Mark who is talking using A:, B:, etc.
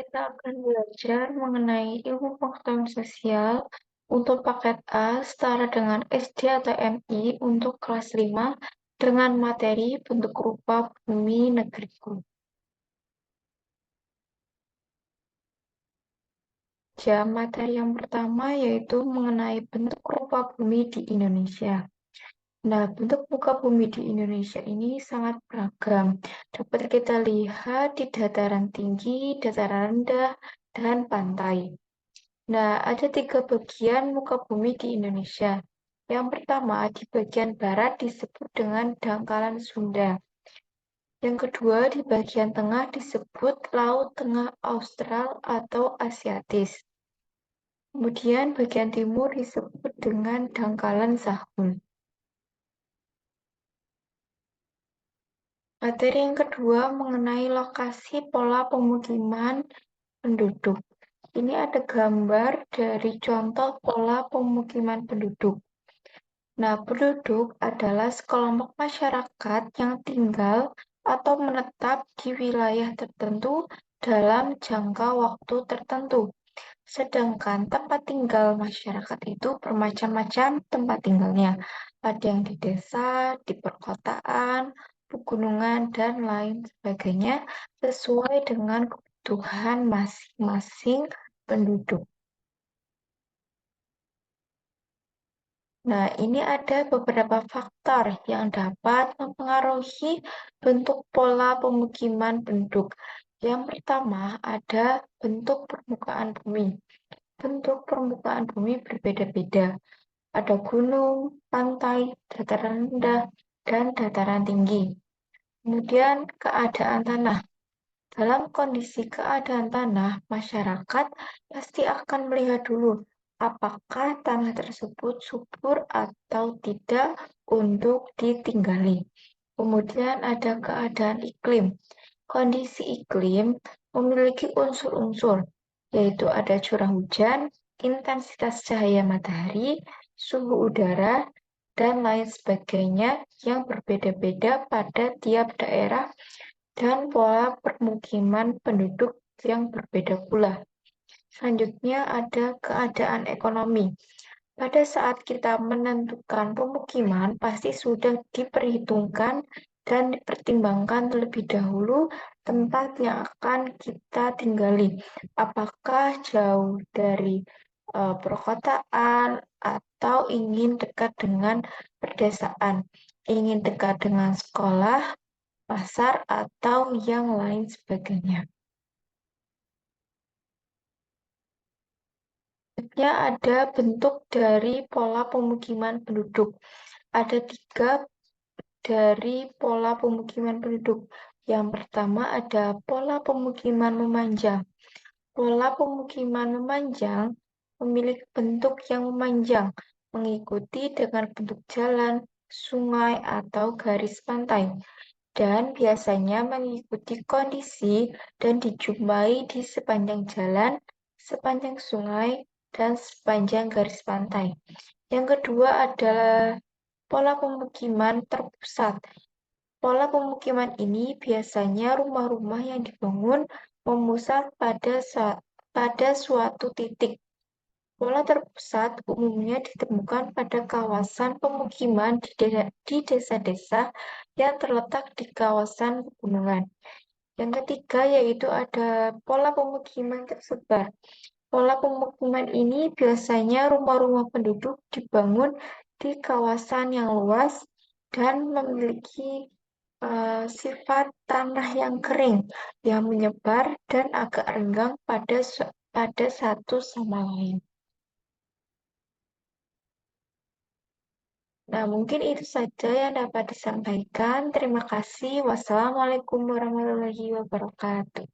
A: Kita akan belajar mengenai ilmu pengetahuan sosial untuk paket A setara dengan SD atau MI untuk kelas 5 dengan materi bentuk rupa bumi negeriku. Materi yang pertama yaitu mengenai bentuk rupa bumi di Indonesia. Nah, bentuk muka bumi di Indonesia ini sangat beragam. Dapat kita lihat di dataran tinggi, dataran rendah, dan pantai. Nah, ada 3 bagian muka bumi di Indonesia. Yang pertama, di bagian barat disebut dengan dangkalan Sunda. Yang kedua, di bagian tengah disebut Laut Tengah Austral atau Asiatis. Kemudian bagian timur disebut dengan dangkalan Sahul. Materi yang kedua mengenai lokasi pola pemukiman penduduk. Ini ada gambar dari contoh pola pemukiman penduduk. Nah, penduduk adalah sekelompok masyarakat yang tinggal atau menetap di wilayah tertentu dalam jangka waktu tertentu. Sedangkan tempat tinggal masyarakat itu bermacam-macam tempat tinggalnya. Ada yang di desa, di perkotaan, pegunungan, dan lain sebagainya sesuai dengan kebutuhan masing-masing penduduk. Nah, ini ada beberapa faktor yang dapat mempengaruhi bentuk pola pemukiman penduduk. Yang pertama ada bentuk permukaan bumi. Bentuk permukaan bumi berbeda-beda. Ada gunung, pantai, dataran rendah, dan dataran tinggi. Kemudian keadaan tanah. Dalam kondisi keadaan tanah, masyarakat pasti akan melihat dulu apakah tanah tersebut subur atau tidak untuk ditinggali. Kemudian ada keadaan iklim. Kondisi iklim memiliki unsur-unsur, yaitu ada curah hujan, intensitas cahaya matahari, suhu udara, dan lain sebagainya yang berbeda-beda pada tiap daerah dan pola permukiman penduduk yang berbeda pula. Selanjutnya ada keadaan ekonomi. Pada saat kita menentukan pemukiman, pasti sudah diperhitungkan dan dipertimbangkan terlebih dahulu tempat yang akan kita tinggali. Apakah jauh dari perkotaan atau ingin dekat dengan pedesaan, ingin dekat dengan sekolah, pasar, atau yang lain sebagainya. Selanjutnya ada bentuk dari pola pemukiman penduduk. Ada 3 dari pola pemukiman penduduk. Yang pertama ada pola pemukiman memanjang. Pola pemukiman memanjang memiliki bentuk yang memanjang, mengikuti dengan bentuk jalan, sungai, atau garis pantai, dan biasanya mengikuti kondisi dan dijumpai di sepanjang jalan, sepanjang sungai, dan sepanjang garis pantai. Yang kedua adalah pola pemukiman terpusat. Pola pemukiman ini biasanya rumah-rumah yang dibangun memusat pada suatu titik. Pola terpusat umumnya ditemukan pada kawasan pemukiman di desa-desa yang terletak di kawasan pegunungan. Yang ketiga yaitu ada pola pemukiman tersebar. Pola pemukiman ini biasanya rumah-rumah penduduk dibangun di kawasan yang luas dan memiliki sifat tanah yang kering, yang menyebar dan agak renggang pada satu sama lain. Nah, mungkin itu saja yang dapat disampaikan. Terima kasih. Wassalamualaikum warahmatullahi wabarakatuh.